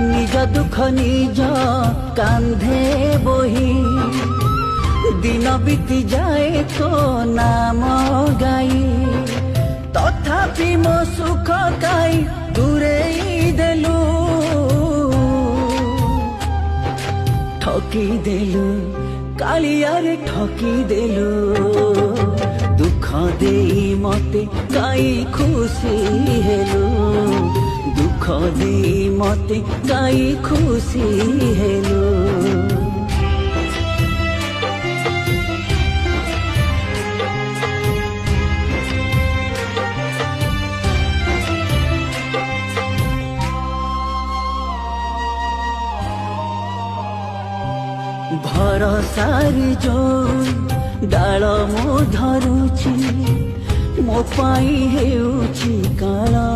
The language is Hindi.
निज दुख निज कांधे बोही दिन बीती जाए तो नाम गाई तथापि मो सुख काई दूरे देलु ठकी देलु कालियारे ठकी देलु दुख देई मते काई खुशी हेलु दुख देई मते काई खुशी हेलु भरसारी जो डाल मो धरुची मो पाई हेउची काला